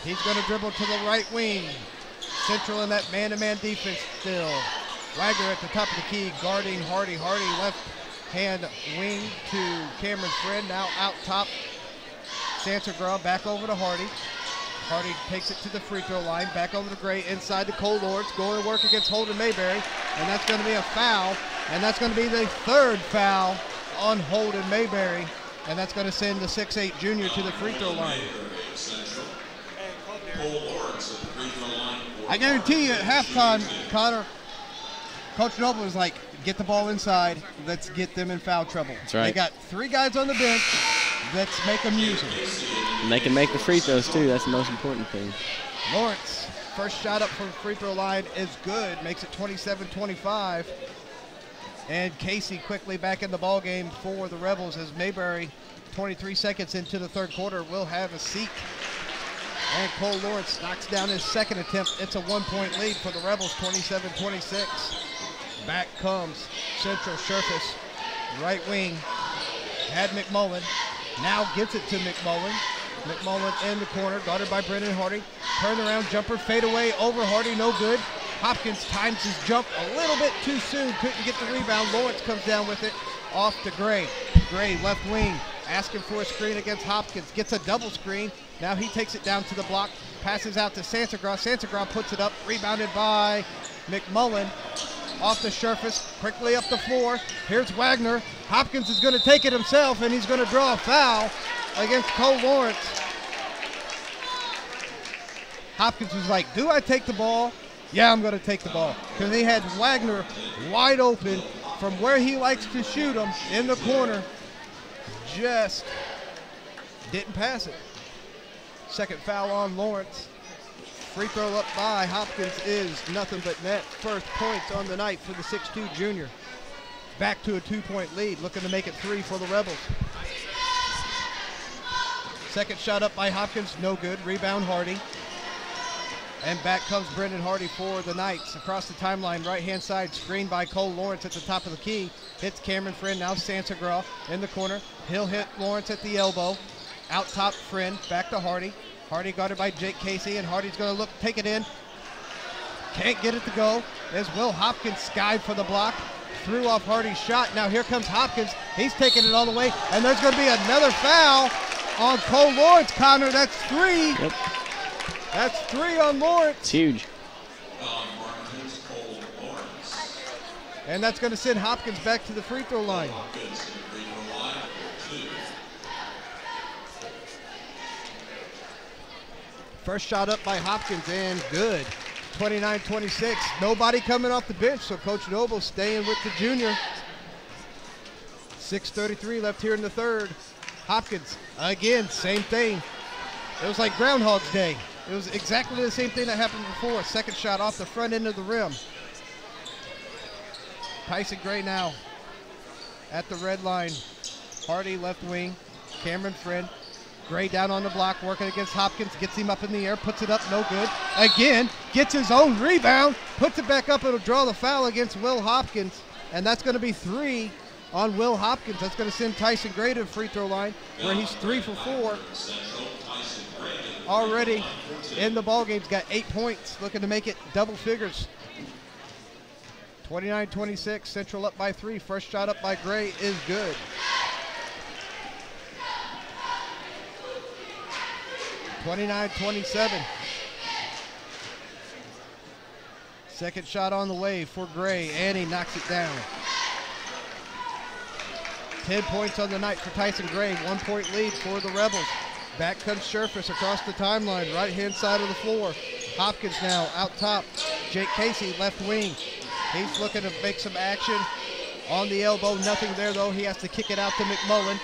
He's going to dribble to the right wing. Central in that man-to-man defense still. Wagner at the top of the key, guarding Hardy. Hardy left hand wing to Cameron Friend, now out top. Santagra back over to Hardy. Hardy takes it to the free throw line, back over to Gray, inside to Cole Lawrence, going to work against Holden Mayberry, and that's going to be a foul, and that's going to be the third foul on Holden Mayberry, and that's going to send the 6'8 junior to the free throw line. I guarantee you at halftime, Connor, Coach Noble was like, get the ball inside, let's get them in foul trouble. That's right. They got 3 guys on the bench, let's make them use them. And they can make the free throws too, that's the most important thing. Lawrence, first shot up from the free throw line is good, makes it 27-25. And Casey quickly back in the ball game for the Rebels as Mayberry, 23 seconds into the third quarter, will have a seat. And Cole Lawrence knocks down his second attempt. It's a 1-point lead for the Rebels, 27-26. Back comes Central Surface, right wing, had McMullen, now gets it to McMullen. McMullen in the corner, guarded by Brendan Hardy. Turnaround jumper, fade away over Hardy, no good. Hopkins times his jump a little bit too soon, couldn't get the rebound. Lawrence comes down with it, off to Gray. Gray, left wing, asking for a screen against Hopkins, gets a double screen. Now he takes it down to the block, passes out to Santagra. Santagra puts it up, rebounded by McMullen. Off the surface, quickly up the floor. Here's Wagner. Hopkins is going to take it himself, and he's going to draw a foul against Cole Lawrence. Hopkins was like, do I take the ball? Yeah, I'm going to take the ball. Because he had Wagner wide open from where he likes to shoot him in the corner. Just didn't pass it. Second foul on Lawrence. Free throw up by Hopkins is nothing but net. First points on the night for the 6'2 junior. Back to a 2-point lead, looking to make it 3 for the Rebels. Second shot up by Hopkins, no good. Rebound Hardy. And back comes Brendan Hardy for the Knights. Across the timeline, right-hand side, screened by Cole Lawrence at the top of the key. Hits Cameron Friend, now Santagra in the corner. He'll hit Lawrence at the elbow. Out top, Friend, back to Hardy. Hardy guarded by Jake Casey, and Hardy's going to look, take it in. Can't get it to go. As Will Hopkins skied for the block. Threw off Hardy's shot. Now here comes Hopkins. He's taking it all the way, and there's going to be another foul on Cole Lawrence. Connor, that's 3. Yep. That's 3 on Lawrence. It's huge. And that's going to send Hopkins back to the free throw line. First shot up by Hopkins, and good. 29-26. Nobody coming off the bench, so Coach Noble staying with the junior. 6:33 left here in the third. Hopkins, again, same thing. It was like Groundhog's Day. It was exactly the same thing that happened before. Second shot off the front end of the rim. Tyson Gray now at the red line. Hardy left wing. Cameron Friend. Gray down on the block, working against Hopkins, gets him up in the air, puts it up, no good. Again, gets his own rebound, puts it back up, it'll draw the foul against Will Hopkins, and that's going to be 3 on Will Hopkins. That's going to send Tyson Gray to the free throw line, where he's 3 for 4. Already in the ball game, he's got 8 points, looking to make it double figures. 29-26, Central up by 3. First shot up by Gray is good. 29-27. Second shot on the way for Gray, and he knocks it down. 10 points on the night for Tyson Gray, 1-point lead for the Rebels. Back comes Surface across the timeline, right-hand side of the floor. Hopkins now out top. Jake Casey, left wing. He's looking to make some action on the elbow. Nothing there, though. He has to kick it out to McMullen.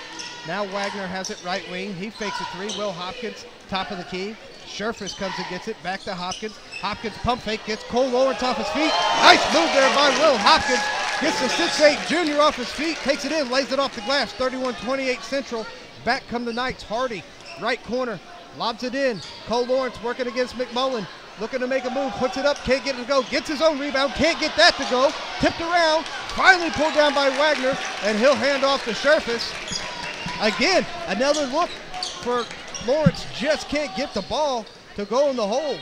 Now Wagner has it right wing. He fakes a 3. Will Hopkins, top of the key. Surface comes and gets it. Back to Hopkins. Hopkins pump fake, gets Cole Lawrence off his feet. Nice move there by Will Hopkins. Gets the 6'8 junior off his feet. Takes it in, lays it off the glass. 31-28 Central. Back come the Knights. Hardy, right corner. Lobs it in. Cole Lawrence working against McMullen. Looking to make a move. Puts it up. Can't get it to go. Gets his own rebound. Can't get that to go. Tipped around. Finally pulled down by Wagner. And he'll hand off the Surface. Again, another look for Lawrence. Just can't get the ball. to go in the hole.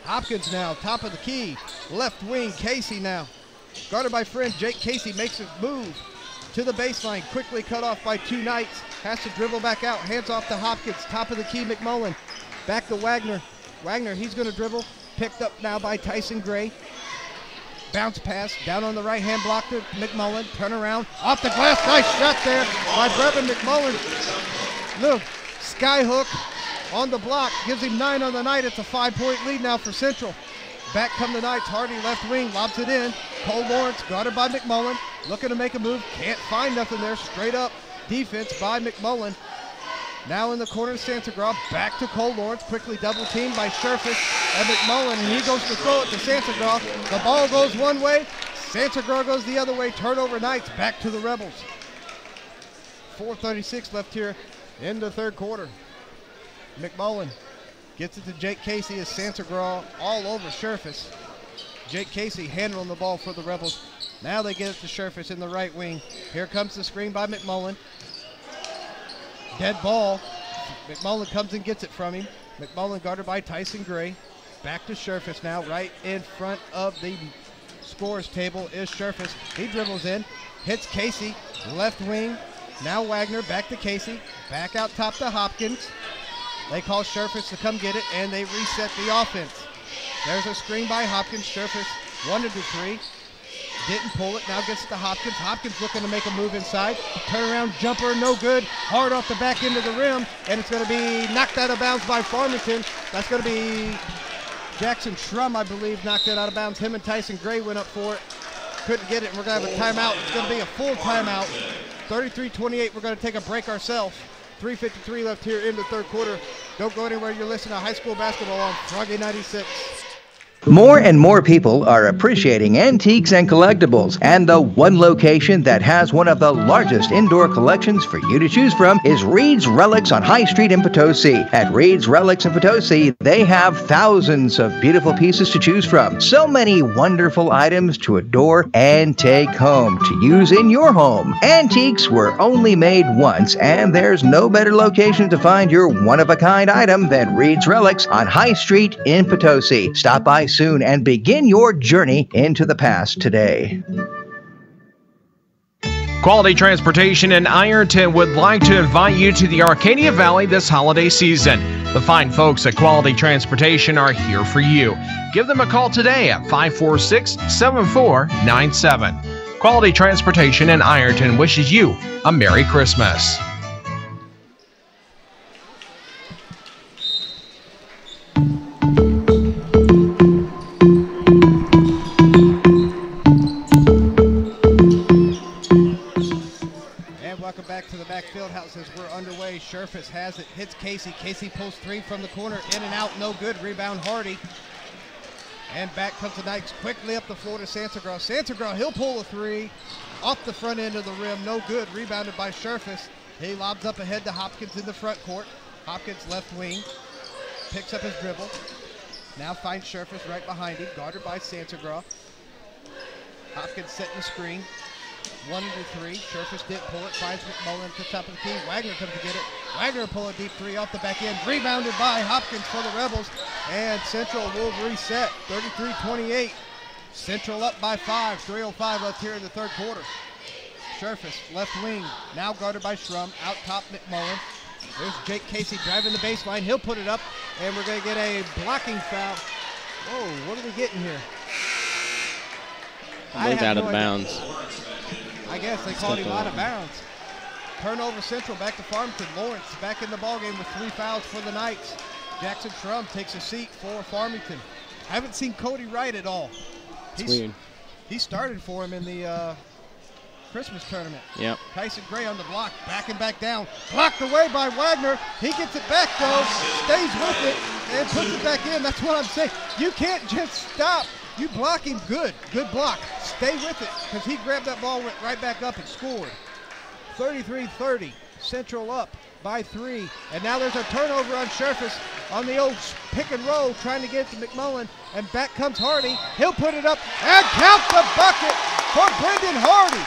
Hopkins now, top of the key. Left wing, Casey now. Guarded by friend Jake Casey, makes a move to the baseline. Quickly cut off by two Knights. Has to dribble back out. Hands off to Hopkins. Top of the key, McMullen. Back to Wagner. Wagner, he's going to dribble. Picked up now by Tyson Gray. Bounce pass down on the right-hand block to McMullen. Turn around. Off the glass. Nice shot there by Brevin McMullen. Look, sky hook on the block. Gives him 9 on the night. It's a 5-point lead now for Central. Back come the Knights. Hardy left wing. Lobs it in. Cole Lawrence guarded by McMullen. Looking to make a move. Can't find nothing there. Straight up defense by McMullen. Now in the corner, Santagraw, back to Cole Lawrence, quickly double teamed by Sherfish and McMullen, and he goes to throw it to Santagraw. The ball goes one way, Santagraw goes the other way, turnover Knights, back to the Rebels. 4:36 left here in the third quarter. McMullen gets it to Jake Casey as Santagraw all over Sherfish. Jake Casey handling the ball for the Rebels. Now they get it to Sherfish in the right wing. Here comes the screen by McMullen. Dead ball. McMullen comes and gets it from him. McMullen guarded by Tyson Gray. Back to Sherfish now. Right in front of the scores table is Sherfish. He dribbles in. Hits Casey. Left wing. Now Wagner. Back to Casey. Back out top to Hopkins. They call Sherfish to come get it, and they reset the offense. There's a screen by Hopkins. Sherfish wanted to three. Didn't pull it, now gets it to Hopkins. Hopkins looking to make a move inside. Turnaround jumper, no good. Hard off the back end of the rim, and it's going to be knocked out of bounds by Farmington. That's going to be Jackson Shrum, I believe, knocked it out of bounds. Him and Tyson Gray went up for it. Couldn't get it, and we're going to have a timeout. It's going to be a full timeout. 33-28, we're going to take a break ourselves. 3:53 left here in the third quarter. Don't go anywhere, you're listening to high school basketball on Froggy 96. More and more people are appreciating antiques and collectibles, and the one location that has one of the largest indoor collections for you to choose from is Reed's Relics on High Street in Potosi. At Reed's Relics in Potosi, they have thousands of beautiful pieces to choose from. So many wonderful items to adore and take home to use in your home. Antiques were only made once, and there's no better location to find your one-of-a-kind item than Reed's Relics on High Street in Potosi. Stop by soon and begin your journey into the past today. Quality Transportation in Ironton would like to invite you to the Arcadia Valley this holiday season. The fine folks at Quality Transportation are here for you. Give them a call today at 546-7497. Quality Transportation in Ironton wishes you a Merry Christmas. To the back field house as we're underway. Sherfish has it, hits Casey. Casey pulls three from the corner, in and out, no good. Rebound Hardy. And back comes the Knights quickly up the floor to Santagraw. Santagraw, he'll pull a three off the front end of the rim, no good. Rebounded by Sherfish. He lobs up ahead to Hopkins in the front court. Hopkins left wing, picks up his dribble. Now finds Sherfish right behind him, guarded by Santagraw. Hopkins setting the screen. 1-3. Sherfish didn't pull it. Finds McMullen at the top of the key. Wagner comes to get it. Wagner pull a deep three off the back end. Rebounded by Hopkins for the Rebels. And Central will reset. 33-28. Central up by 5. 3:05 left here in the third quarter. Sherfish left wing. Now guarded by Shrum. Out top McMullen. There's Jake Casey driving the baseline. He'll put it up. And we're going to get a blocking foul. Whoa, what are we getting here? Moved out of bounds. I guess they called him out of bounds. Turnover Central, back to Farmington. Lawrence back in the ballgame with 3 fouls for the Knights. Jackson Shrum takes a seat for Farmington. I haven't seen Cody Wright at all. Weird. He started for him in the Christmas tournament. Yep. Tyson Gray on the block, backing back down. Blocked away by Wagner. He gets it back though, stays with it, and puts it back in. That's what I'm saying. You can't just stop. You block him good. Good block. Stay with it, because he grabbed that ball, went right back up and scored. 33-30. Central up by 3. And now there's a turnover on Sherfish on the old pick and roll, trying to get it to McMullen. And back comes Hardy. He'll put it up and count the bucket for Brendan Hardy.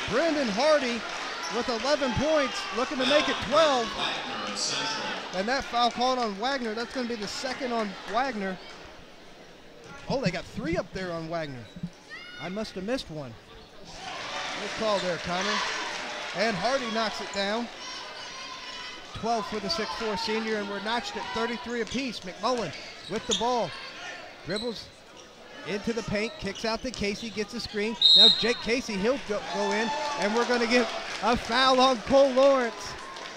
Brendan Hardy with 11 points, looking to make it 12. And that foul called on Wagner. That's going to be the second on Wagner. Oh, they got 3 up there on Wagner. I must have missed one. Good call there, Connor. And Hardy knocks it down. 12 for the 6'4 senior, and we're notched at 33 apiece. McMullen with the ball. Dribbles into the paint, kicks out to Casey, gets a screen. Now Jake Casey, he'll go in, and we're going to get a foul on Cole Lawrence.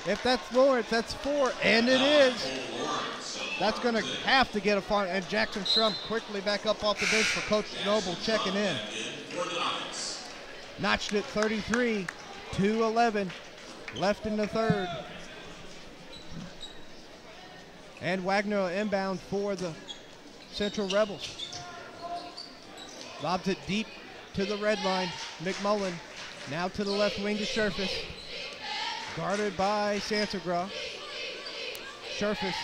If that's Lawrence, that's 4, and it is. That's going to have to get a foul, and Jackson Shrum quickly back up off the bench for Coach Noble checking in. Notched at 33, 2:11 left in the third. And Wagner inbound for the Central Rebels. Lobs it deep to the red line. McMullen now to the left wing to Scherfus. Guarded by Sansagra. Scherfus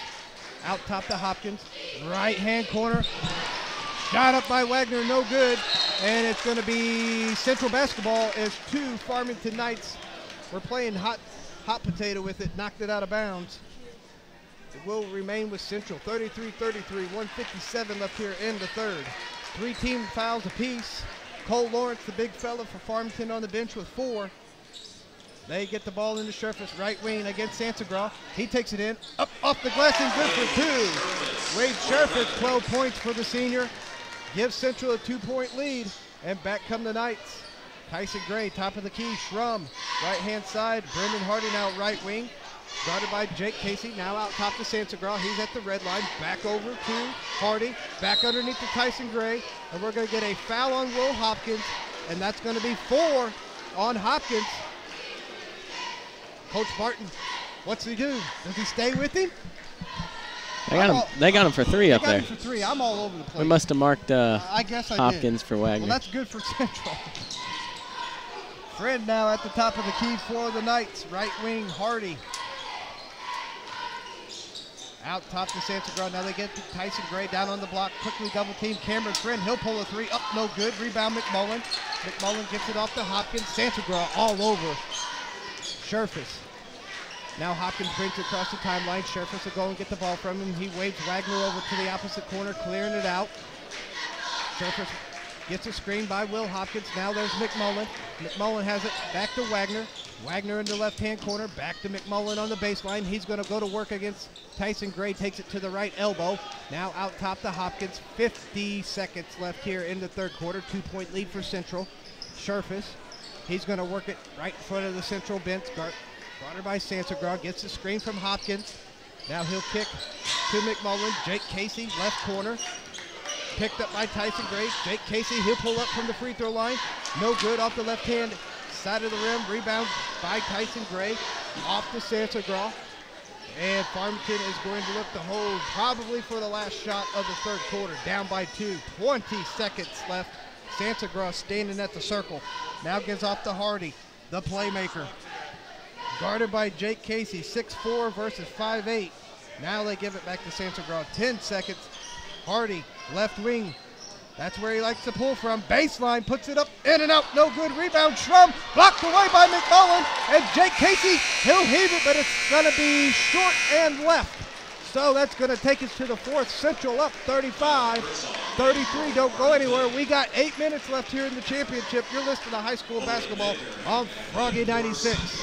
out top to Hopkins. Right hand corner. Shot up by Wagner, no good. And it's going to be Central basketball as 2 Farmington Knights were playing hot potato with it, knocked it out of bounds. It will remain with Central. 33-33, 1:57 left here in the third. 3 team fouls apiece. Cole Lawrence, the big fella for Farmington, on the bench with 4. They get the ball into Scherfus, right wing against Sansagra. He takes it in, up off the glass and good for 2. Wade Scherfus, 12 points for the senior. Gives Central a 2-point lead, and back come the Knights. Tyson Gray, top of the key. Shrum, right-hand side. Brendan Hardy now right wing. Guarded by Jake Casey, now out top to Sansagra. He's at the red line. Back over to Hardy. Back underneath to Tyson Gray. And we're going to get a foul on Will Hopkins, and that's going to be 4 on Hopkins. Coach Barton, what's he do? Does he stay with him? They got him for 3 up there. Got him for 3. I'm all over the place. We must have marked I guess I Hopkins did. for Wagner. Well, that's good for Central. Fred now at the top of the key for the Knights. Right wing, Hardy. Out top to Sansagra. Now they get to Tyson Gray down on the block. Quickly double team. Cameron Friend. He'll pull a 3. Up, no good. Rebound McMullen. McMullen gets it off to Hopkins. Sansagra all over Scherfus. Now Hopkins brings it across the timeline. Scherfus will go and get the ball from him. He waves Wagner over to the opposite corner, clearing it out. Scherfus gets a screen by Will Hopkins. Now there's McMullen. McMullen has it back to Wagner. Wagner in the left-hand corner, back to McMullen on the baseline. He's going to go to work against Tyson Gray, takes it to the right elbow. Now out top to Hopkins. 50 seconds left here in the third quarter. 2-point lead for Central. Scherfus, he's going to work it right in front of the Central bench. Guarded by Sansagra, gets the screen from Hopkins. Now he'll kick to McMullen. Jake Casey, left corner. Picked up by Tyson Gray. Jake Casey, he'll pull up from the free throw line. No good off the left-hand side of the rim. Rebound by Tyson Gray. Off to Sansagra. And Farmington is going to look to hold probably for the last shot of the third quarter. Down by 2. 20 seconds left. Sansagra standing at the circle. Now gives off to Hardy, the playmaker. Guarded by Jake Casey, 6'4" versus 5'8". Now they give it back to Sansagra. 10 seconds. Hardy, left wing. That's where he likes to pull from. Baseline, puts it up, in and out, no good. Rebound, Shrum, blocked away by McMullen. And Jake Casey, he'll heave it, but it's going to be short and left. So that's going to take us to the fourth. Central up 35-33. Don't go anywhere. We got 8 minutes left here in the championship. You're listening to high school basketball on Froggy 96.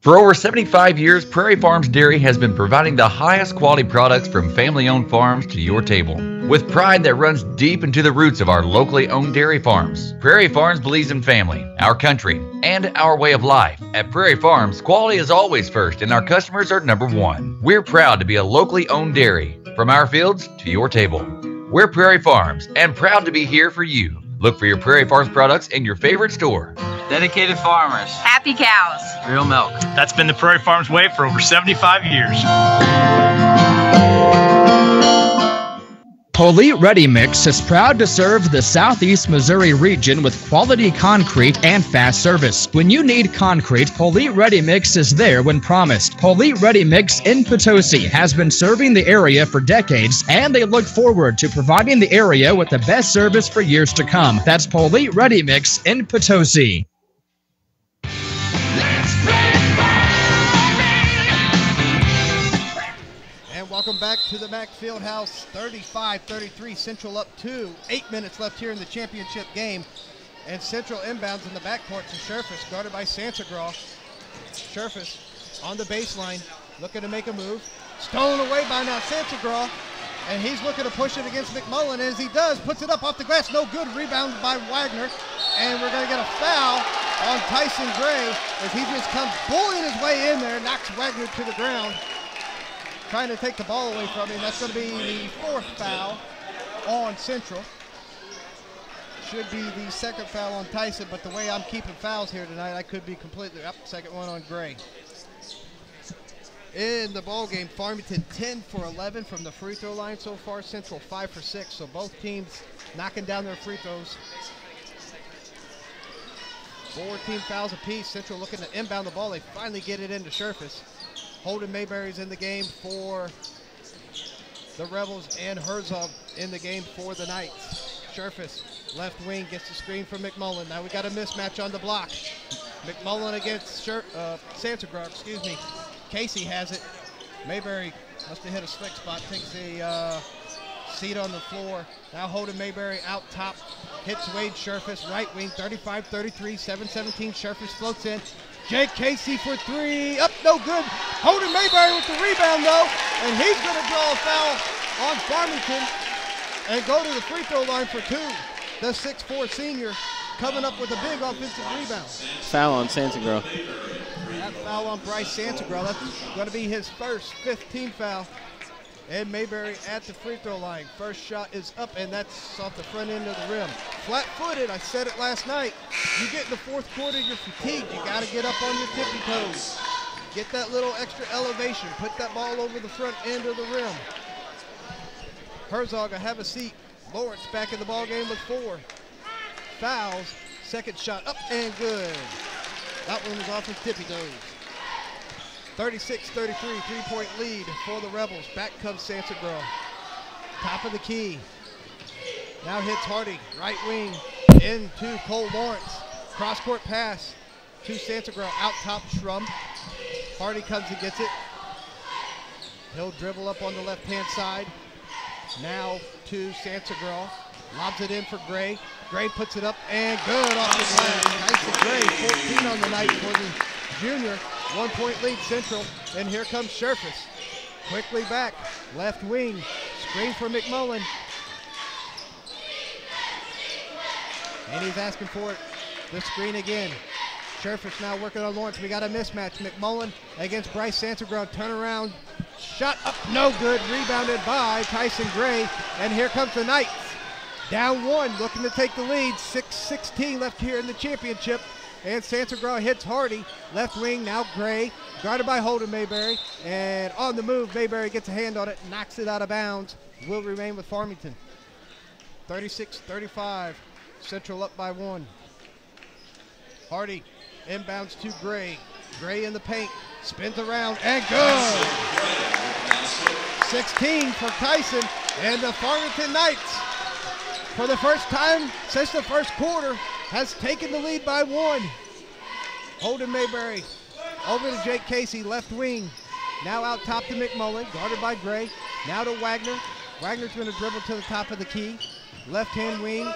For over 75 years, Prairie Farms Dairy has been providing the highest quality products from family-owned farms to your table. With pride that runs deep into the roots of our locally owned dairy farms, Prairie Farms believes in family, our country, and our way of life. At Prairie Farms, quality is always first, and our customers are number one. We're proud to be a locally owned dairy, from our fields to your table. We're Prairie Farms, and proud to be here for you. Look for your Prairie Farms products in your favorite store. Dedicated farmers. Happy cows. Real milk. That's been the Prairie Farms way for over 75 years. Polite Ready Mix is proud to serve the Southeast Missouri region with quality concrete and fast service. When you need concrete, Polite Ready Mix is there when promised. Polite Ready Mix in Potosi has been serving the area for decades, and they look forward to providing the area with the best service for years to come. That's Polite Ready Mix in Potosi. Welcome back to the Mack Fieldhouse. 35-33, Central up 2. 8 minutes left here in the championship game. And Central inbounds in the backcourt to Scherfus, guarded by Sansagraw. Scherfus on the baseline, looking to make a move. Stolen away by now Sansagraw. And he's looking to push it against McMullen. And as he does, puts it up off the glass. No good. Rebound by Wagner. And we're going to get a foul on Tyson Gray as he just comes bullying his way in there, knocks Wagner to the ground, trying to take the ball away from him. That's going to be the 4th foul on Central. Should be the 2nd foul on Tyson, but the way I'm keeping fouls here tonight, I could be completely up. 2nd one on Gray. In the ball game, Farmington 10 for 11 from the free throw line so far. Central 5 for 6. So both teams knocking down their free throws. 14 fouls apiece. Central looking to inbound the ball. They finally get it into Scherfus. Holden Mayberry's in the game for the Rebels, and Herzog in the game for the Knights. Scherfus, left wing, gets the screen from McMullen. Now we got a mismatch on the block. McMullen against Sansagraw, excuse me. Casey has it. Mayberry must have hit a slick spot, takes a seat on the floor. Now Holden Mayberry out top, hits Wade Scherfus, right wing, 35-33, 7-17. Scherfus floats in. Jake Casey for 3, up, no good. Holden Mayberry with the rebound though, and he's going to draw a foul on Farmington and go to the free throw line for 2. The 6'4" senior coming up with a big offensive rebound. Foul on Sansagraw. That foul on Bryce Sansagraw. That's going to be his first 15th foul. And Mayberry at the free throw line. First shot is up, and that's off the front end of the rim. Flat-footed, I said it last night. You get in the 4th quarter, you're fatigued. You got to get up on your tippy toes. Get that little extra elevation. Put that ball over the front end of the rim. Herzog, have a seat. Lawrence back in the ball game with 4 fouls. 2nd shot up and good. That one was off his tippy toes. 36-33, 3-point lead for the Rebels. Back comes Sansagraw. Top of the key. Now hits Hardy, right wing, into Cole Lawrence. Cross-court pass to Sansagraw, out top Shrum. Hardy comes and gets it. He'll dribble up on the left-hand side. Now to Sansagraw. Lobs it in for Gray. Gray puts it up and good off the glass. Tyson Gray, 14 on the night for the junior. 1-point lead Central, and here comes Scherfus. Quickly back, left wing, screen for McMullen. And he's asking for it, the screen again. Scherfus now working on Lawrence. We got a mismatch. McMullen against Bryce Sansagraw. Turnaround, shot up, no good. Rebounded by Tyson Gray, and here comes the Knights. Down 1, looking to take the lead. 6:16 left here in the championship. And Sansagraw hits Hardy. Left wing, now Gray. Guarded by Holden Mayberry. And on the move, Mayberry gets a hand on it, knocks it out of bounds. Will remain with Farmington. 36-35. Central up by 1. Hardy inbounds to Gray. Gray in the paint. Spins around and good. 16 for Tyson. And the Farmington Knights, for the first time since the first quarter, has taken the lead by 1. Holden Mayberry over to Jake Casey, left wing. Now out top to McMullen, guarded by Gray. Now to Wagner. Wagner's going to dribble to the top of the key. Left-hand wing.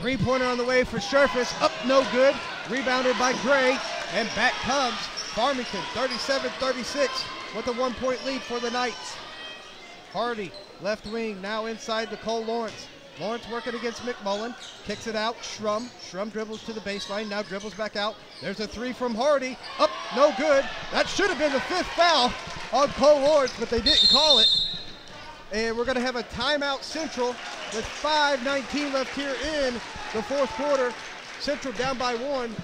3-pointer on the way for Scherfus. Up, no good. Rebounded by Gray. And back comes Farmington, 37-36 with a 1-point lead for the Knights. Hardy, left wing, now inside to Cole Lawrence. Lawrence working against McMullen, kicks it out, Shrum. Shrum dribbles to the baseline, now dribbles back out. There's a 3 from Hardy, up, no good. That should have been the 5th foul on Cole Lawrence, but they didn't call it. And we're gonna have a timeout Central with 5:19 left here in the 4th quarter. Central down by 1.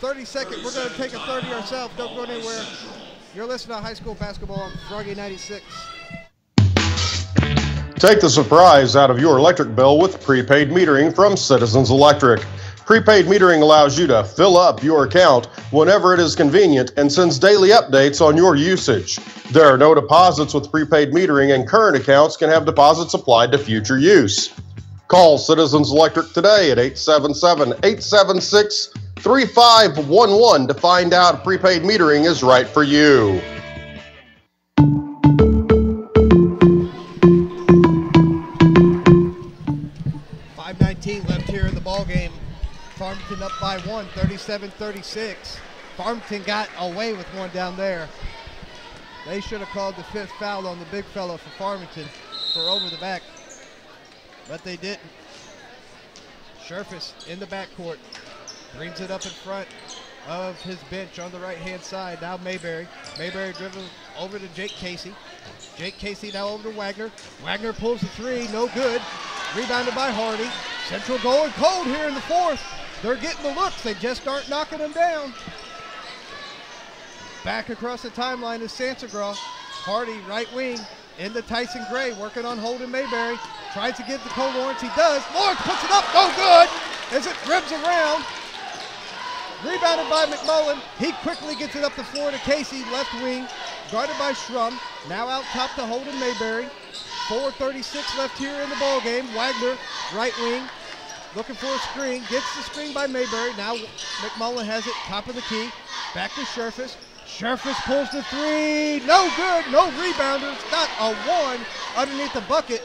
30-second, we're gonna take a 30 ourselves, don't go anywhere. You're listening to High School Basketball on Froggy 96. Take the surprise out of your electric bill with prepaid metering from Citizens Electric. Prepaid metering allows you to fill up your account whenever it is convenient and sends daily updates on your usage. There are no deposits with prepaid metering, and current accounts can have deposits applied to future use. Call Citizens Electric today at 877-876-3511 to find out if prepaid metering is right for you. by one, 37-36. Farmington got away with one down there. They should have called the 5th foul on the big fella for Farmington for over the back, but they didn't. Scherfus in the backcourt, brings it up in front of his bench on the right-hand side. Now Mayberry. Mayberry dribbles over to Jake Casey. Jake Casey now over to Wagner. Wagner pulls the three, no good. Rebounded by Hardy. Central going cold here in the 4th. They're getting the looks, they just aren't knocking them down. Back across the timeline is Sansagraw. Hardy, right wing, into Tyson Gray, working on Holden Mayberry. Tries to get to Cole Lawrence, he does. Lawrence puts it up, no good, as it dribbles around. Rebounded by McMullen. He quickly gets it up the floor to Casey, left wing, guarded by Schrum. Now out top to Holden Mayberry. 4:36 left here in the ball game. Wagner, right wing, looking for a screen. Gets the screen by Mayberry. Now McMullen has it, top of the key. Back to Scherfus. Scherfus pulls the three. No good, no rebounders. Got a one underneath the bucket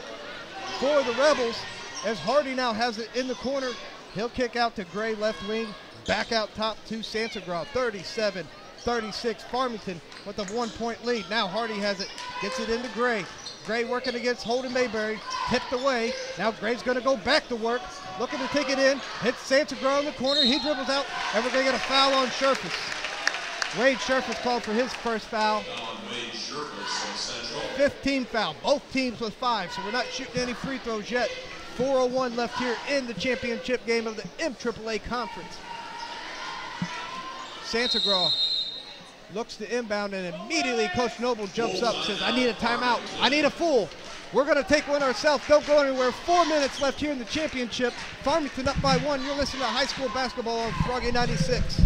for the Rebels, as Hardy now has it in the corner. He'll kick out to Gray, left wing. Back out top to Sansagraw. 37-36. Farmington with a 1-point lead. Now Hardy has it, gets it into Gray. Gray working against Holden Mayberry, tipped away. Now Gray's gonna go back to work, looking to take it in. Hits Sansagraw in the corner, he dribbles out, and we're gonna get a foul on Scherfus. Wade Scherfus called for his first foul. 15 foul, both teams with 5, so we're not shooting any free throws yet. 4:01 left here in the championship game of the M.A.A.A. Conference. Sansagraw looks to inbound, and immediately Coach Noble jumps up and says, I need a timeout. I need a fool. We're going to take one ourselves. Don't go anywhere. 4 minutes left here in the championship. Farmington up by 1. You're listening to high school basketball on Froggy 96.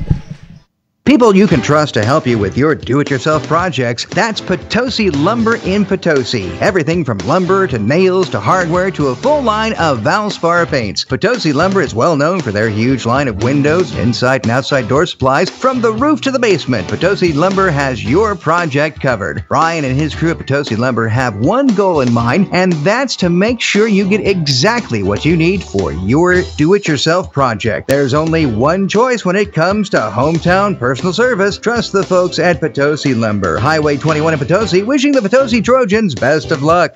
People you can trust to help you with your do-it-yourself projects, that's Potosi Lumber in Potosi. Everything from lumber to nails to hardware to a full line of Valspar paints. Potosi Lumber is well known for their huge line of windows, inside and outside door supplies. From the roof to the basement, Potosi Lumber has your project covered. Brian and his crew at Potosi Lumber have one goal in mind, and that's to make sure you get exactly what you need for your do-it-yourself project. There's only one choice when it comes to hometown personal service. Trust the folks at Potosi Lumber. Highway 21 in Potosi, wishing the Potosi Trojans best of luck.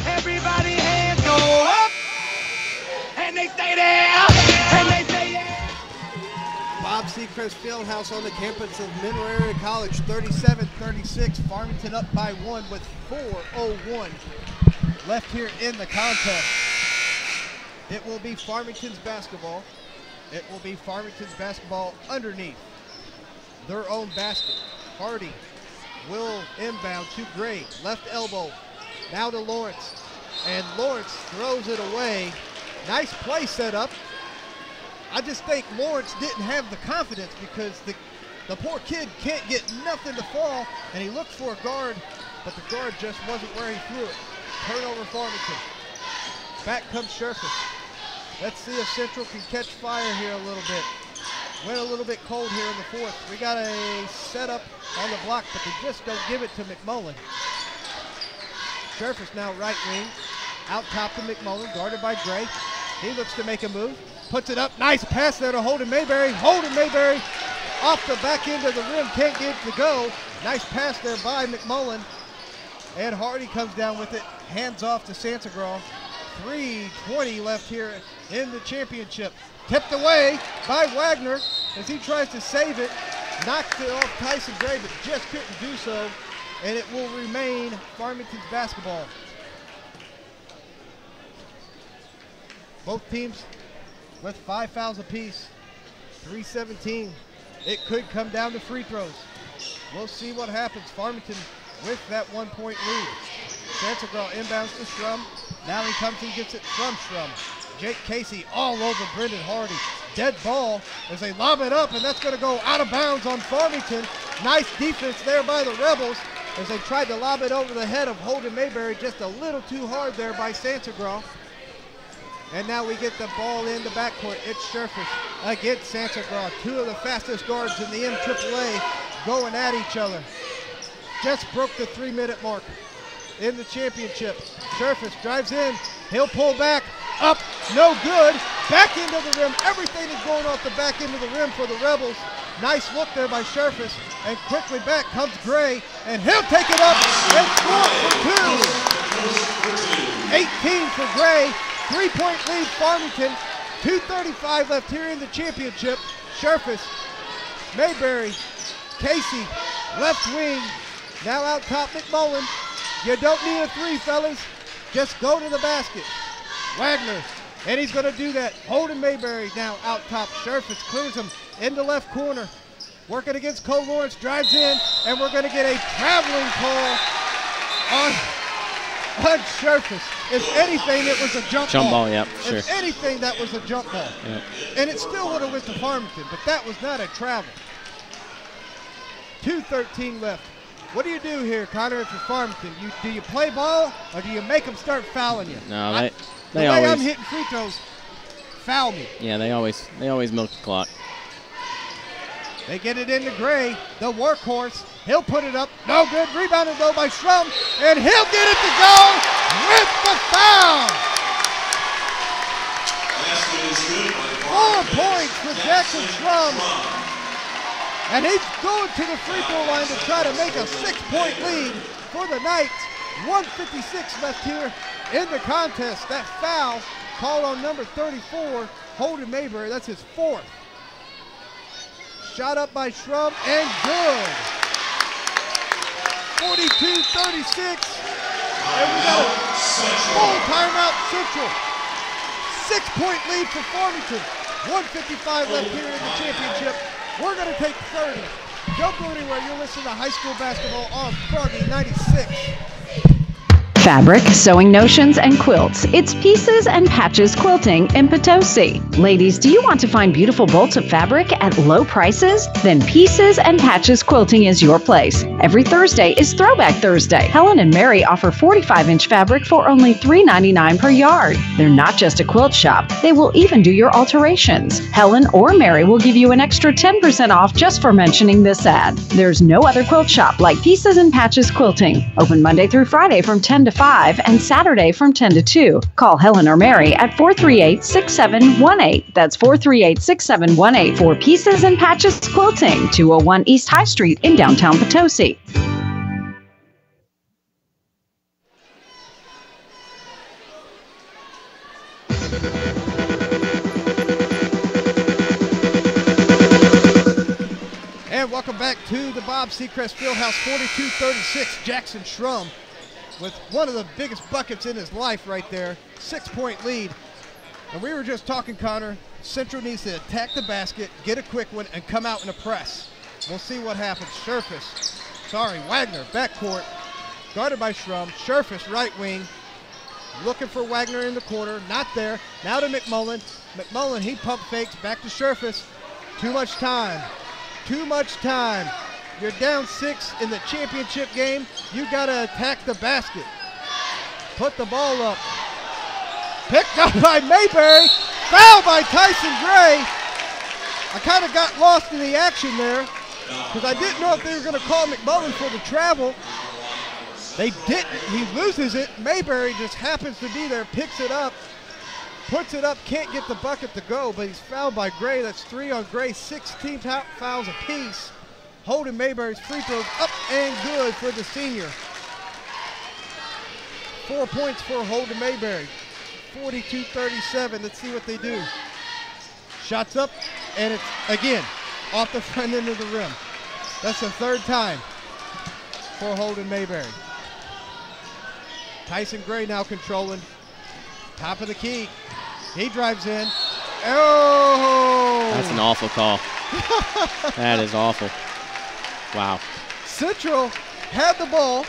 Everybody hands go up, and they stay there, and they stay there. Bob Seacrest Fieldhouse on the campus of Mineral Area College, 37-36. Farmington up by 1 with 4:01 left here in the contest. It will be Farmington's basketball. It will be Farmington's basketball underneath their own basket. Hardy will inbound to Gray, left elbow, now to Lawrence, and Lawrence throws it away. Nice play set up. I just think Lawrence didn't have the confidence because the poor kid can't get nothing to fall, and he looked for a guard, but the guard just wasn't where he threw it. Turnover Farmington. Back comes Scherfus. Let's see if Central can catch fire here a little bit. Went a little bit cold here in the 4th. We got a setup on the block, but they just don't give it to McMullen. Scherfus now right wing. Out top to McMullen, guarded by Gray. He looks to make a move. Puts it up. Nice pass there to Holden Mayberry. Holden Mayberry off the back end of the rim. Can't get it to go. Nice pass there by McMullen. And Hardy comes down with it. Hands off to Sansagraw. 3:20 left here in the championship. Tipped away by Wagner as he tries to save it. Knocks it off Tyson Gray, but just couldn't do so. And it will remain Farmington's basketball. Both teams with 5 fouls apiece. 3:17. It could come down to free throws. We'll see what happens. Farmington with that 1-point lead. Sansagraw inbounds to Schrum. Now he comes and gets it from Schrum. Jake Casey all over Brendan Hardy. Dead ball as they lob it up, and that's going to go out of bounds on Farmington. Nice defense there by the Rebels as they tried to lob it over the head of Holden Mayberry. Just a little too hard there by Sansagraw. And now we get the ball in the backcourt. It's Scherfus against Sansagraw. 2 of the fastest guards in the M.A.A.A. going at each other. Just broke the 3-minute mark in the championship. Scherfus drives in. He'll pull back. Up. No good. Back into the rim. Everything is going off the back end of the rim for the Rebels. Nice look there by Sherfus. And quickly back comes Gray. And he'll take it up and score for 2. 18 for Gray. 3-point lead Farmington. 2:35 left here in the championship. Sherfus, Mayberry, Casey, left wing. Now out top McMullen. You don't need a three, fellas. Just go to the basket. Wagner, and he's going to do that. Holden Mayberry now out top. Sherfus clears him in the left corner. Working against Cole Lawrence, drives in, and we're going to get a traveling call on Sherfus. If anything, it was a jump ball. Yep, sure. If anything, that was a jump ball. Yep. And it still would have went to Farmington, but that was not a travel. 2:13 left. What do you do here, Connor, if you're Farmington? Do you play ball, or do you make them start fouling you? No, the they way always. I'm hitting free throws, foul me. Yeah, they always milk the clock. They get it into Gray, the workhorse. He'll put it up. No good. Rebounded though by Schrum, and he'll get it to go with the foul. 4 points for Jackson Schrum. And he's going to the free throw line to try to make a 6-point lead for the Knights. 1:56 left here in the contest. That foul called on number 34, Holden Mayberry. That's his 4th. Shot up by Schrum and good. 42-36. And we got a full timeout Central. 6-point lead for Farmington. 1:55 left here in the championship. We're going to take 30. Don't go anywhere. You're listening to high school basketball on Froggy 96. Fabric, sewing notions, and quilts. It's Pieces and Patches Quilting in Potosi. Ladies, do you want to find beautiful bolts of fabric at low prices? Then Pieces and Patches Quilting is your place. Every Thursday is Throwback Thursday. Helen and Mary offer 45-inch fabric for only $3.99 per yard. They're not just a quilt shop. They will even do your alterations. Helen or Mary will give you an extra 10% off just for mentioning this ad. There's no other quilt shop like Pieces and Patches Quilting. Open Monday through Friday from 10 to 5 and Saturday from 10 to 2. Call Helen or Mary at 438-6718. That's 438-6718 for Pieces and Patches Quilting, 201 East High Street in downtown Potosi. And welcome back to the Bob Seacrest Fieldhouse. 42-36, Jackson Schrum with one of the biggest buckets in his life right there. 6-point lead. And we were just talking, Connor, Central needs to attack the basket, get a quick one, and come out in a press. We'll see what happens. Wagner, backcourt, guarded by Schrum. Sherfus, right wing, looking for Wagner in the corner, not there. Now to McMullen. McMullen, he pump fakes, back to Sherfus. Too much time. You're down 6 in the championship game. You got to attack the basket. Put the ball up. Picked up by Mayberry. Foul by Tyson Gray. I kind of got lost in the action there because I didn't know if they were going to call McMullen for the travel. They didn't. He loses it. Mayberry just happens to be there, picks it up, puts it up, can't get the bucket to go, but he's fouled by Gray. That's 3 on Gray, 16 fouls apiece. Holden Mayberry's free throws up and good for the senior. 4 points for Holden Mayberry. 42-37. Let's see what they do. Shots up, and it's, again, off the front end of the rim. That's the 3rd time for Holden Mayberry. Tyson Gray now controlling. Top of the key. He drives in. Oh! That's an awful call. That is awful. Wow. Central had the ball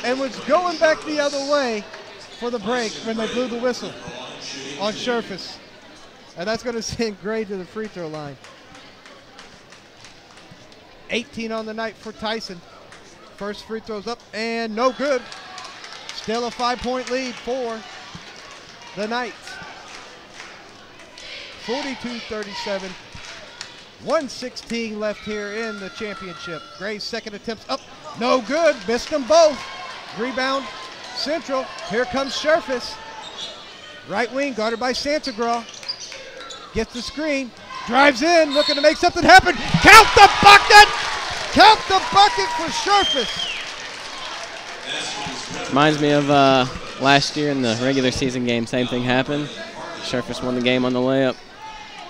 and was going back the other way for the break when they blew the whistle on Sherfus. And that's going to send Gray to the free throw line. 18 on the night for Tyson. First free throw's up and no good. Still a 5-point lead for the Knights. 42-37. 1:16 left here in the championship. Gray's second attempts up, no good, missed them both. Rebound, Central. Here comes Sherfus. Right wing, guarded by Santagraw. Gets the screen. Drives in, looking to make something happen. Count the bucket! Count the bucket for Scherfus. Reminds me of last year in the regular season game. Same thing happened. Scherfus won the game on the layup.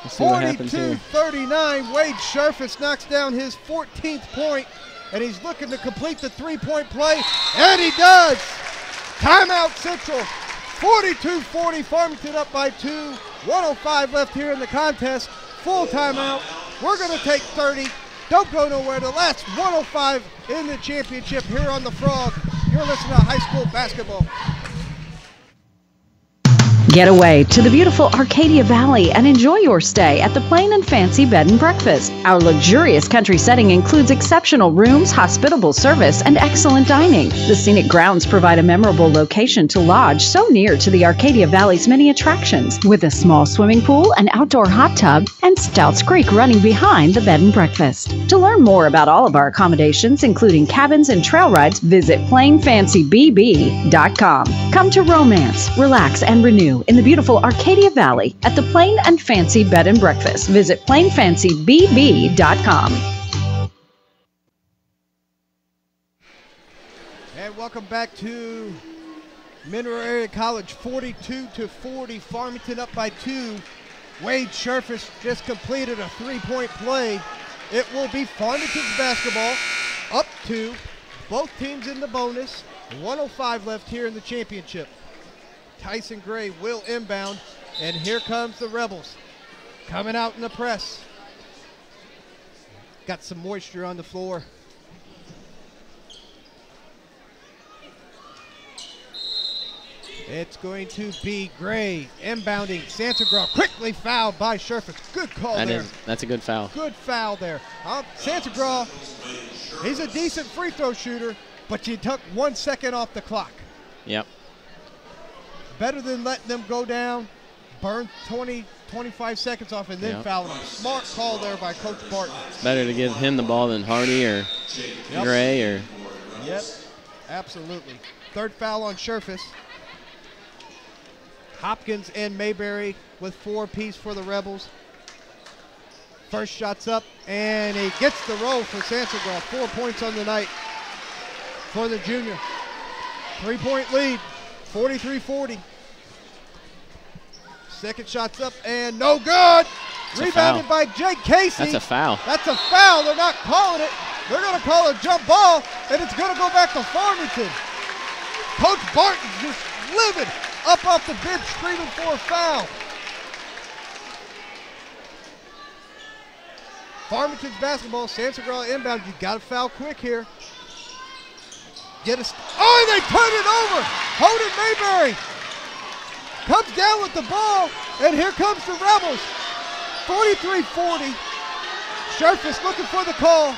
We'll see what happens here. 42-39. Wade Scherfus knocks down his 14th point, and he's looking to complete the three-point play, and he does. Timeout Central. 42-40. Farmington up by 2. 105 left here in the contest. Full timeout. We're going to take 30. Don't go nowhere. The last 105 in the championship here on the Frog. You're listening to high school basketball. Get away to the beautiful Arcadia Valley and enjoy your stay at the Plain and Fancy Bed and Breakfast. Our luxurious country setting includes exceptional rooms, hospitable service, and excellent dining. The scenic grounds provide a memorable location to lodge so near to the Arcadia Valley's many attractions, with a small swimming pool, an outdoor hot tub, and Stouts Creek running behind the bed and breakfast. To learn more about all of our accommodations, including cabins and trail rides, visit plainfancybb.com. Come to romance, relax, and renew in the beautiful Arcadia Valley at the Plain and Fancy Bed and Breakfast. Visit plainfancybb.com. And welcome back to Mineral Area College. 42-40. Farmington up by 2. Wade Scherfus just completed a three-point play. It will be Farmington's basketball up 2. Both teams in the bonus. 105 left here in the championship. Tyson Gray will inbound, and here comes the Rebels coming out in the press. Got some moisture on the floor. It's going to be Gray inbounding. Santagraw quickly fouled by Scherfus. Good call there. That's a good foul. Good foul there. Santagraw, he's a decent free throw shooter, but you took 1 second off the clock. Yep. Better than letting them go down, burn 20, 25 seconds off, and then foul them. Smart call there by Coach Barton. It's better to give him the ball than Hardy or Gray or. Yep, absolutely. Third foul on Scherfus. Hopkins and Mayberry with 4 apiece for the Rebels. First shot's up, and he gets the roll for Santagraw. 4 points on the night for the junior. 3-point lead. 43-40. Second shot's up and no good. Rebounded by Jake Casey. That's a foul. That's a foul. They're not calling it. They're going to call a jump ball, and it's going to go back to Farmington. Coach Barton's just livid up off the bench screaming for a foul. Farmington's basketball. Santagraw inbound. You got to foul quick here. They turn it over. Holden Mayberry comes down with the ball, and here comes the Rebels. 43-40. Scherfus looking for the call.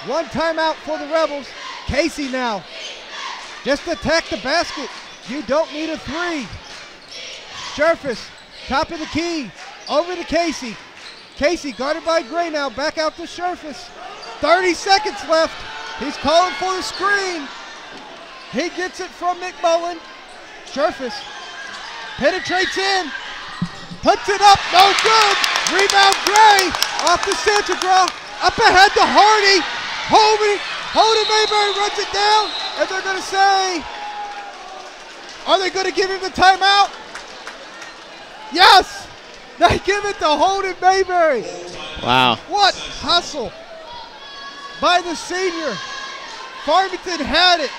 1 timeout for the Rebels. Casey now. Just attack the basket. You don't need a 3. Scherfus, top of the key. Over to Casey. Casey guarded by Gray now. Back out to Scherfus. 30 seconds left. He's calling for the screen. He gets it from McMullen. Scherfus penetrates in. Puts it up. No good. Rebound Gray off the Santagraw. Up ahead to Hardy. Holden Mayberry runs it down. And they're going to say, are they going to give him the timeout? Yes. They give it to Holden Mayberry. Wow. What hustle by the senior. Farmington had it.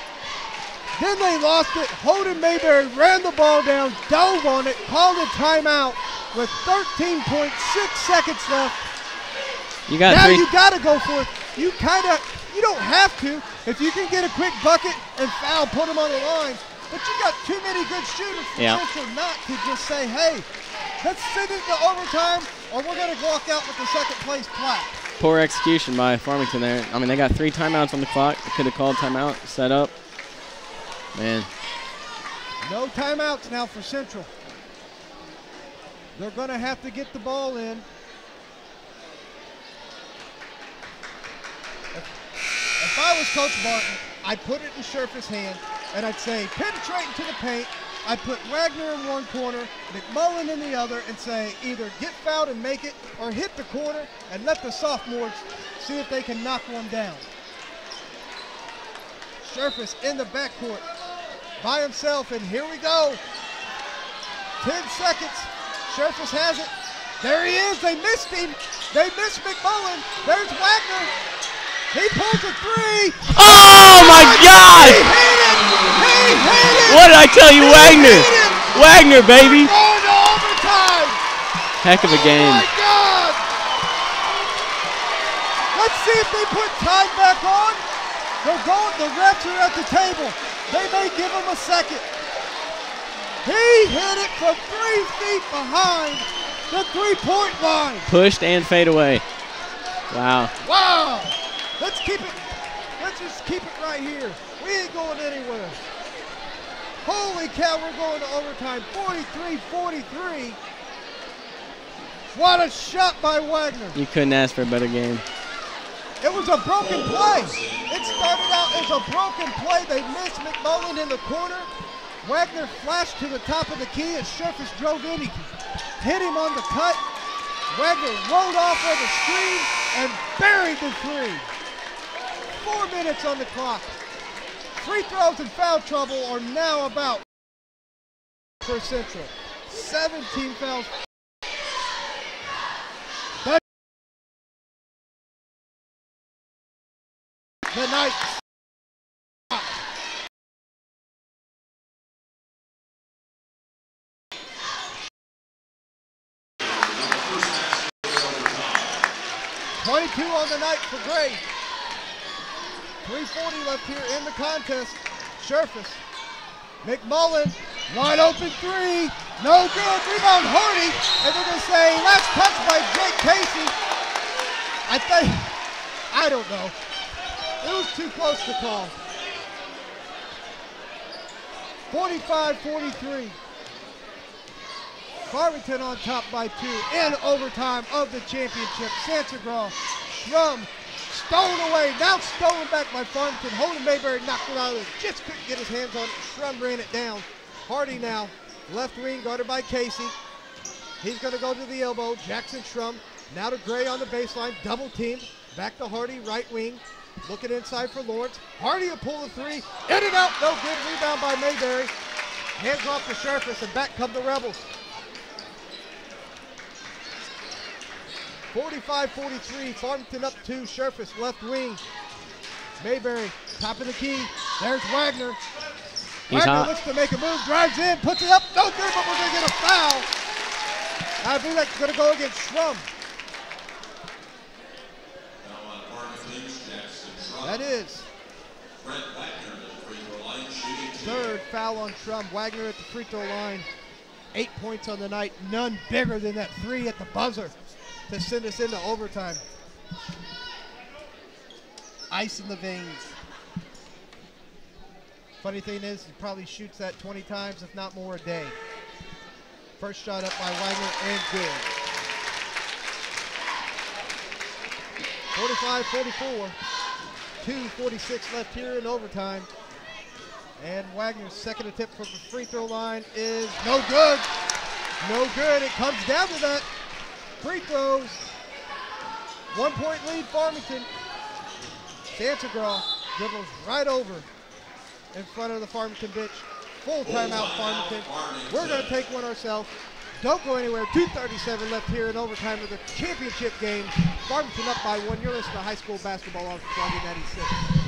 Then they lost it. Holden Mayberry ran the ball down, dove on it, called a timeout with 13.6 seconds left. You got to go for it. You don't have to. If you can get a quick bucket and foul, put them on the line. But you got too many good shooters for Central not to just say, hey, let's send it to overtime, or we're going to walk out with the second place plaque. Poor execution by Farmington there. I mean, they got 3 timeouts on the clock. They could have called timeout, set up. Man. No timeouts now for Central. They're going to have to get the ball in. If I was Coach Barton, I'd put it in Scherfus' hand, and I'd say, penetrate into the paint, I put Wagner in one corner, McMullen in the other, and say either get fouled and make it or hit the corner and let the sophomores see if they can knock one down. Scherfus in the backcourt by himself, and here we go. 10 seconds. Scherfus has it. There he is. They missed him. They missed McMullen. There's Wagner. He pulls a three. Oh my God! He hit it. He hit it. What did I tell you, Wagner? Wagner, baby. Going to overtime. Heck of a game. Oh my God. Let's see if they put time back on. They're going. The refs are at the table. They may give him a second. He hit it from 3 feet behind the three-point line. Pushed and fade away. Wow. Wow. Let's keep it. Let's just keep it right here. We ain't going anywhere. Holy cow, we're going to overtime. 43-43. What a shot by Wagner. You couldn't ask for a better game. It was a broken play. It started out as a broken play. They missed McMullen in the corner. Wagner flashed to the top of the key as Scherfus drove in. He hit him on the cut. Wagner rolled off of the screen and buried the three. 4 minutes on the clock. Free throws and foul trouble are now about for Central. 17 fouls. The night. 22 on the night for Gray. 3:40 left here in the contest. Scherfus. McMullen, wide open three. No good. Rebound Hardy. And they're going to say last touch by Jake Casey. I don't know. It was too close to call. 45-43. Farmington on top by 2 in overtime of the championship. Sansagraw, Shrum, stolen away, now stolen back by Farmington. Holden Mayberry knocked it out of there, just couldn't get his hands on it. Shrum ran it down. Hardy now, left wing, guarded by Casey. He's gonna go to the elbow. Jackson Shrum, now to Gray on the baseline, double team. Back to Hardy, right wing. Looking inside for Lawrence. Hardy will pull the three, in and out, no good. Rebound by Mayberry. Hands off to Scherfus, and back come the Rebels. 45-43, Farmington up 2, Scherfus left wing. Mayberry, top of the key. There's Wagner. Wagner looks to make a move, drives in, puts it up, no good, but we're going to get a foul. I believe that's going to go against Shrum. That is third foul on Shrum. Wagner at the free throw line. 8 points on the night, none bigger than that three at the buzzer to send us into overtime. Ice in the veins. Funny thing is, he probably shoots that 20 times, if not more, a day. First shot up by Wagner and good. 45-44. 2:46 left here in overtime. And Wagner's second attempt from the free throw line is no good. No good. It comes down to that. Free throws. 1 point lead, Farmington. Sansagraw dribbles right over in front of the Farmington bench. Full timeout, Farmington. We're going to take one ourselves. Don't go anywhere. 2:37 left here in overtime of the championship game. Farmington up by 1. You're listening to high school basketball on Friday 96.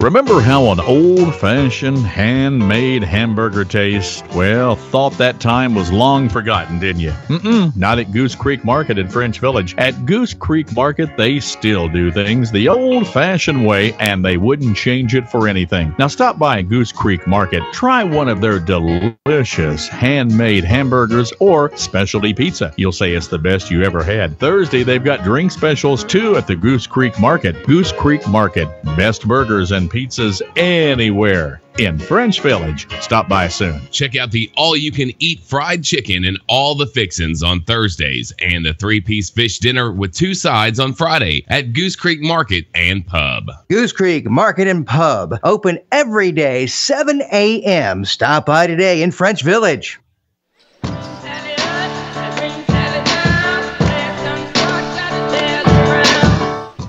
Remember how an old-fashioned, handmade hamburger tastes? Well, thought that time was long forgotten, didn't you? Not at Goose Creek Market in French Village. At Goose Creek Market, they still do things the old-fashioned way, and they wouldn't change it for anything. Now, stop by Goose Creek Market. Try one of their delicious handmade hamburgers or specialty pizza. You'll say it's the best you ever had. Thursday, they've got drink specials, too, at the Goose Creek Market. Goose Creek Market. Best burgers and and pizzas anywhere in French Village. Stop by soon. Check out the all-you-can-eat fried chicken and all the fixins on Thursdays and the 3-piece fish dinner with 2 sides on Friday at Goose Creek Market and Pub. Goose Creek Market and Pub, open every day, 7 a.m. Stop by today in French Village.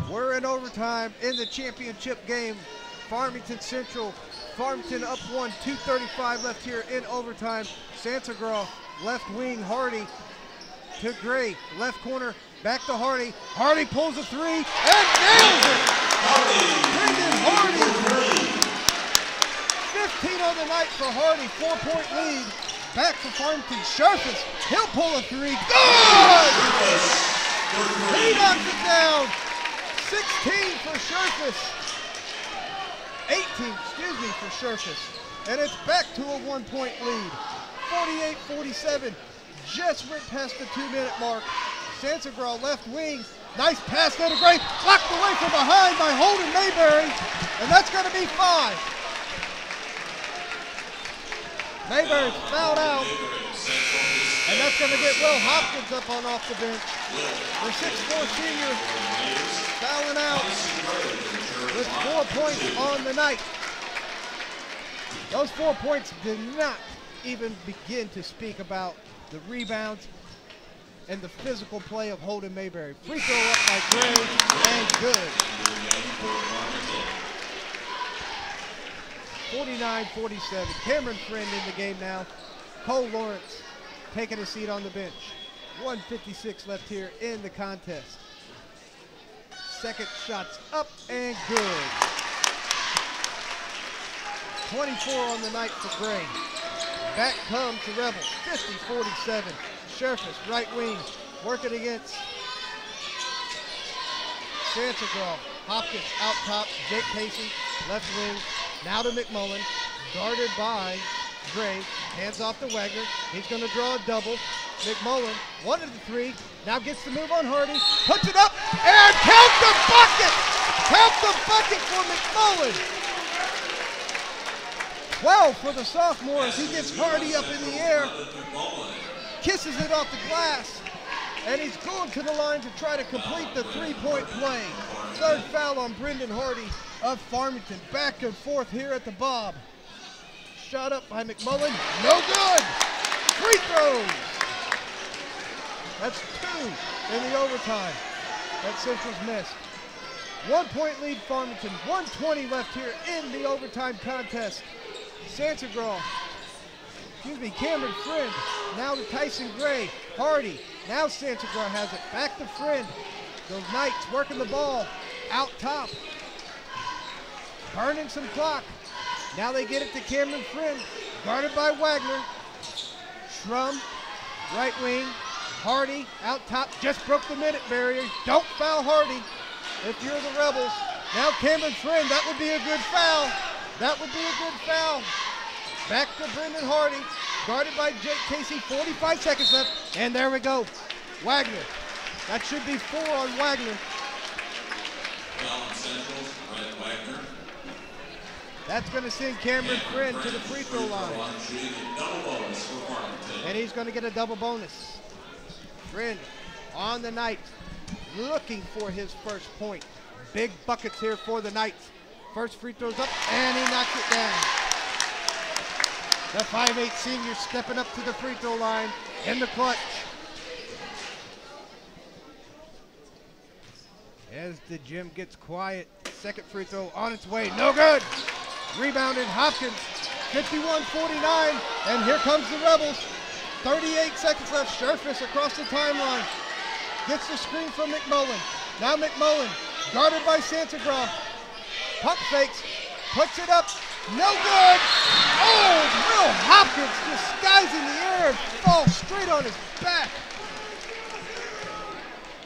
We're in overtime in the championship game. Farmington Central, Farmington up 1, 2:35 left here in overtime. Sansagraw, left wing, Hardy to Gray, left corner, back to Hardy. Hardy pulls a 3 and nails it! Brendan Hardy! 15 on the night for Hardy, 4-point lead. Back to Farmington, Sharfus, he'll pull a 3, good! He knocks it down, 16 for Sharfus. 18, for Sharfus. And it's back to a 1-point lead. 48-47, just went past the 2-minute mark. Sansagraw, left wing, nice pass there to Gray, blocked away from behind by Holden Mayberry, and that's going to be 5. Mayberry's fouled out, and that's going to get Will Hopkins up on off the bench. The 6'4" senior fouling out with 4 points on the night. Those 4 points did not even begin to speak about the rebounds and the physical play of Holden Mayberry. Free throw up by Gray and good. 49-47. Cameron Friend in the game now. Cole Lawrence taking a seat on the bench. 1:56 left here in the contest. Second shot's up and good. 24 on the night for Gray. Back comes the Rebels. 50-47. Sharfus, right wing, working against Sansagraw. Hopkins out top. Jake Casey, left wing. Now to McMullen, guarded by Gray. Hands off to Wagner. He's going to draw a double. McMullen wanted the 3. Now gets the move on Hardy. Puts it up and count the bucket! Count the bucket for McMullen. 12 for the sophomore as he gets Hardy up in the air. Kisses it off the glass. And he's going to the line to try to complete the 3-point play. Third foul on Brendan Hardy of Farmington. Back and forth here at the Bob. Shot up by McMullen. No good. Free throws. That's 2 in the overtime that Central's missed. 1-point lead Farmington. 1:20 left here in the overtime contest. Cameron Friend. Now to Tyson Gray. Hardy. Now Sansagraw has it. Back to Friend. Those Knights working the ball out top. Burning some clock. Now they get it to Cameron Friend. Guarded by Wagner. Schrum. Right wing. Hardy out top. Just broke the minute barrier. Don't foul Hardy if you're the Rebels. Now Cameron Friend. That would be a good foul. That would be a good foul. Back to Brendan Hardy. Guarded by Jake Casey. 45 seconds left. And there we go. Wagner. That should be 4 on Wagner. That's going to send Cameron Friend to the free throw line. And he's going to get a double bonus. Friend on the night, looking for his first point. Big buckets here for the Knights. First free throw's up, and he knocks it down. The 5'8" senior stepping up to the free throw line in the clutch. As the gym gets quiet, second free throw on its way, no good. Rebounded Hopkins, 51-49, and here comes the Rebels. 38 seconds left, Sharfus across the timeline. Gets the screen from McMullen. Now McMullen, guarded by Sansagraw. Pump fakes, puts it up, no good. Oh, Will Hopkins just skies in the air and falls straight on his back.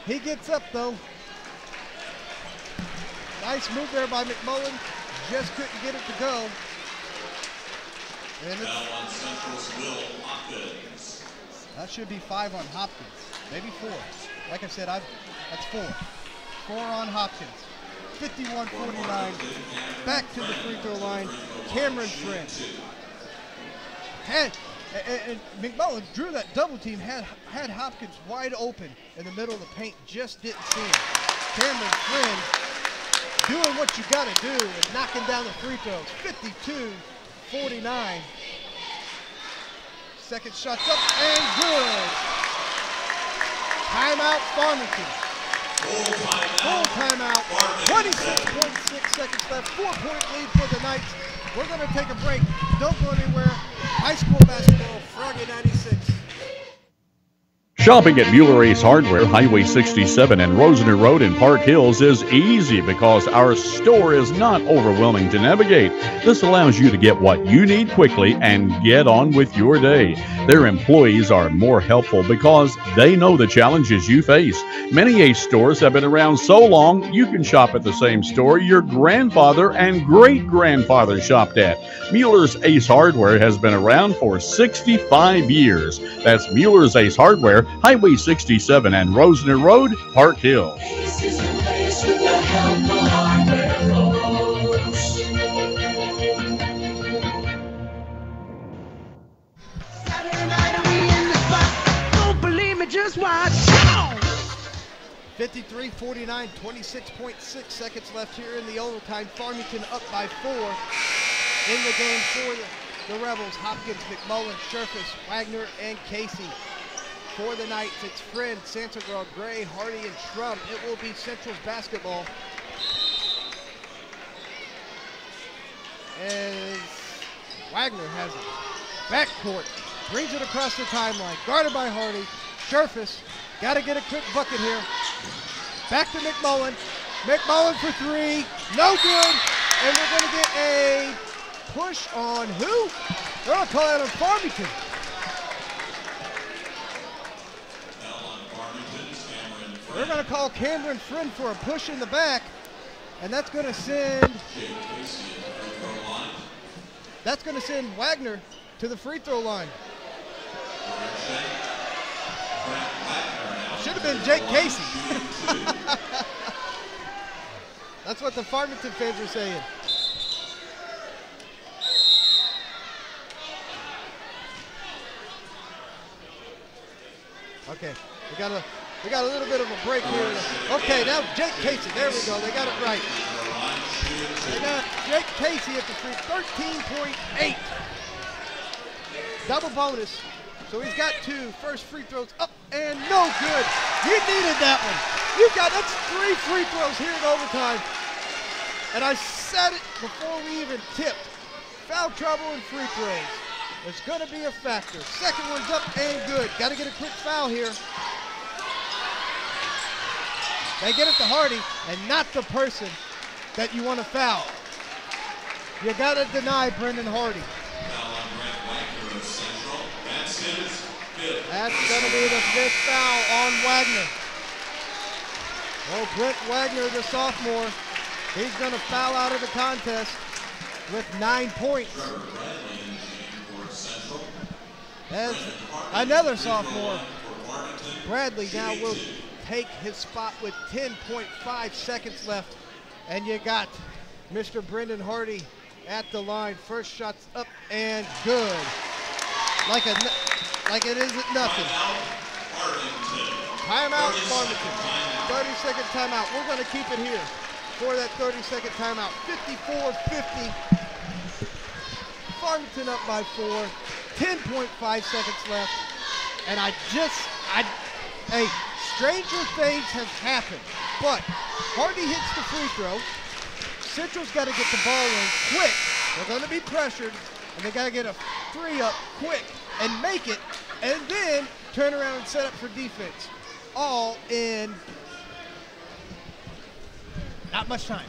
He gets up though. Nice move there by McMullen. Just couldn't get it to go. And that should be 5 on Hopkins. Maybe 4. Like I said, that's 4. 4 on Hopkins. 51-49. Back to the free throw line, Cameron Friend. And McMullen drew that double team, had Hopkins wide open in the middle of the paint, just didn't see him. Cameron Friend doing what you got to do and knocking down the free throws. 52-49. Second shot's up and good. Timeout Farmington. Full timeout. 26.6 seconds left. 4-point lead for the Knights. We're going to take a break. Don't go anywhere. High school basketball, Froggy 96. Shopping at M.A.A.A. Ace Hardware, Highway 67 and Rosner Road in Park Hills is easy because our store is not overwhelming to navigate. This allows you to get what you need quickly and get on with your day. Their employees are more helpful because they know the challenges you face. Many Ace stores have been around so long, you can shop at the same store your grandfather and great-grandfather shopped at. Mueller's Ace Hardware has been around for 65 years. That's Mueller's Ace Hardware, Highway 67 and Rosner Road, Park Hills. Don't believe me, just watch. 53-49, 26.6 seconds left here in the overtime. Farmington up by 4 in the game for the Rebels. Hopkins, McMullen, Scherfus, Wagner, and Casey. For the Knights, it's Friend, Santagraw, Gray, Hardy, and Shrum. It will be Central's basketball. As Wagner has it. Backcourt, brings it across the timeline. Guarded by Hardy. Scherfus, got to get a quick bucket here. Back to McMullen. McMullen for 3. No good. And we're going to get a push on who? They're going to call it on Farmington. They're going to call Cameron Friend for a push in the back, and that's going to send Wagner to the free throw line. Should have been Jake Casey. That's what the Farmington fans are saying. Okay, we got a little bit of a break here. Okay, now Jake Casey. There we go. They got it right. They got Jake Casey at the free. 13.8. Double bonus. So he's got 2. First free throws up and no good. You needed that one. That's 3 free throws here in overtime. And I said it before we even tipped. Foul trouble and free throws. It's going to be a factor. Second one's up and good. Got to get a quick foul here. They get it to Hardy, and not the person that you want to foul. You got to deny Brendan Hardy. That's going to be the 5th foul on Wagner. Well, Brent Wagner, the sophomore, he's going to foul out of the contest with 9 points. As another sophomore, Bradley now will take his spot with 10.5 seconds left. And you got Mr. Brendan Hardy at the line. First shot's up and good. Like it isn't nothing. Timeout, Farmington. 30-second timeout. We're going to keep it here for that 30-second timeout. 54-50. Farmington up by 4. 10.5 seconds left. And hey, stranger things have happened. But Hardy hits the free throw. Central's got to get the ball in quick. They're going to be pressured, and they got to get a 3 up quick and make it, and then turn around and set up for defense. All in not much time.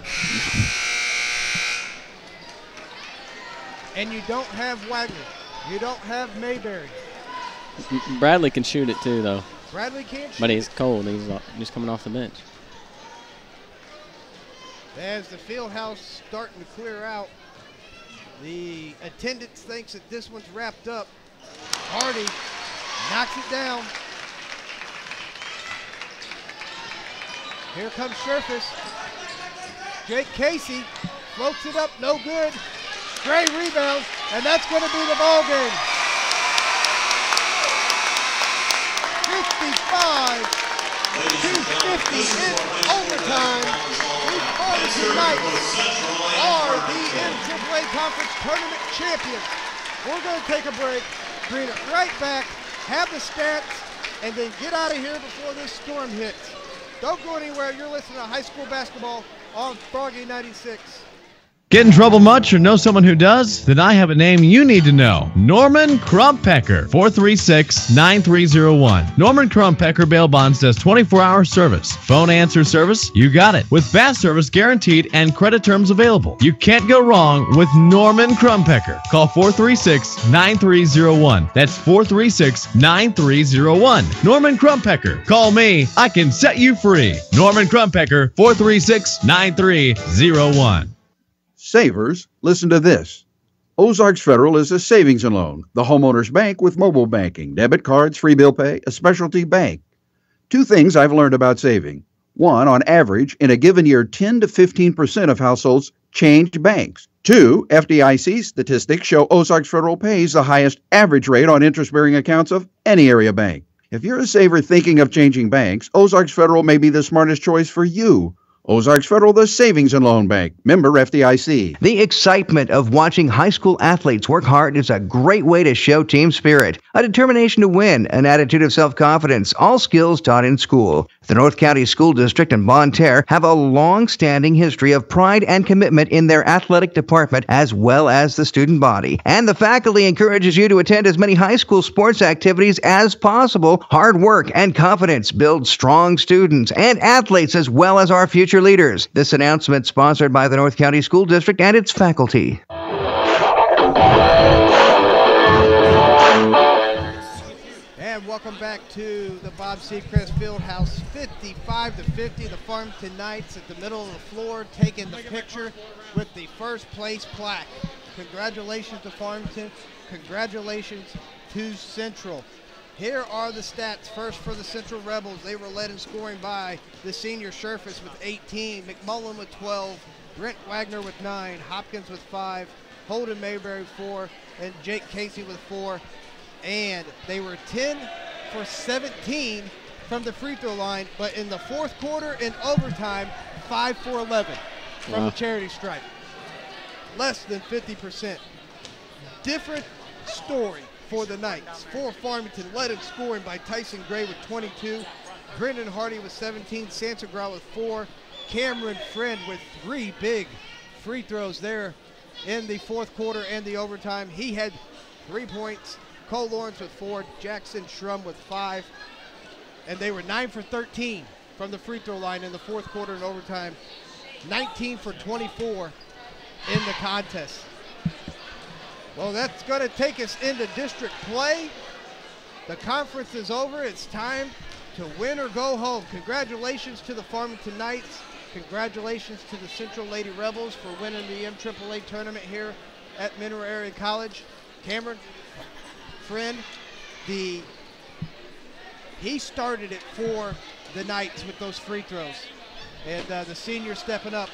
And you don't have Wagner. You don't have Mayberry. Bradley can shoot it too, though. Bradley can't shoot. But he's cold. He's just coming off the bench. As the field house starting to clear out, the attendance thinks that this one's wrapped up. Hardy knocks it down. Here comes Scherfus. Jake Casey floats it up, no good. Gray rebounds, and that's going to be the ball game. 55-50 in overtime. The Farmington Knights are the M.A.A.A Conference Tournament champions. We're going to take a break, bring it right back, have the stats, and then get out of here before this storm hits. Don't go anywhere. You're listening to high school basketball on Froggy 96. Get in trouble much or know someone who does? Then I have a name you need to know. Norman Krumpecker, 436-9301. Norman Krumpecker Bail Bonds does 24-hour service. Phone answer service, you got it. With fast service guaranteed and credit terms available. You can't go wrong with Norman Krumpecker. Call 436-9301. That's 436-9301. Norman Krumpecker. Call me. I can set you free. Norman Krumpecker, 436-9301. Savers, listen to this. Ozarks Federal is a savings and loan, the homeowner's bank with mobile banking, debit cards, free bill pay, a specialty bank. Two things I've learned about saving. One, on average, in a given year, 10 to 15% of households change banks. Two, FDIC statistics show Ozarks Federal pays the highest average rate on interest-bearing accounts of any area bank. If you're a saver thinking of changing banks, Ozarks Federal may be the smartest choice for you. Ozarks Federal, the savings and loan bank. Member FDIC. The excitement of watching high school athletes work hard is a great way to show team spirit, a determination to win, an attitude of self-confidence, all skills taught in school. The North County School District and Bonne Terre have a long-standing history of pride and commitment in their athletic department as well as the student body. And the faculty encourages you to attend as many high school sports activities as possible. Hard work and confidence build strong students and athletes as well as our future leaders. This announcement sponsored by the North County School District and its faculty. And welcome back to the Bob Seacrest Fieldhouse. 55-50, the Farmington Knights at the middle of the floor taking the picture with the first place plaque. Congratulations to Farmington. Congratulations to Central. Here are the stats. First for the Central Rebels, they were led in scoring by the senior Scherfus with 18, McMullen with 12, Brent Wagner with 9, Hopkins with 5, Holden Mayberry 4, and Jake Casey with 4. And they were 10 for 17 from the free throw line, but in the fourth quarter in overtime, 5 for 11 from the charity stripe. Less than 50%. Different story for the Knights. For Farmington, led in scoring by Tyson Gray with 22, Brendan Hardy with 17, Sansagrau with 4, Cameron Friend with 3 big free throws there in the fourth quarter and the overtime. He had 3 points. Cole Lawrence with 4, Jackson Shrum with 5, and they were 9 for 13 from the free throw line in the fourth quarter and overtime, 19 for 24 in the contest. Well, that's going to take us into district play. The conference is over. It's time to win or go home. Congratulations to the Farmington Knights. Congratulations to the Central Lady Rebels for winning the M.A.A.A tournament here at Mineral Area College. Cameron Friend, he started it for the Knights with those free throws. And the senior stepping up.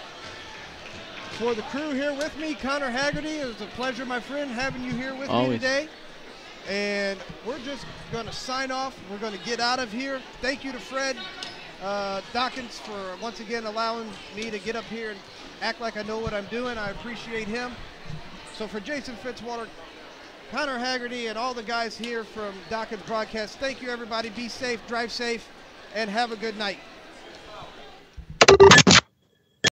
For the crew here with me, Connor Haggerty, it was a pleasure, my friend, having you here with me today. And we're just going to sign off. We're going to get out of here. Thank you to Fred Dawkins for once again allowing me to get up here and act like I know what I'm doing. I appreciate him. So for Jason Fitzwater, Connor Haggerty, and all the guys here from Dawkins Broadcast, thank you, everybody. Be safe, drive safe, and have a good night.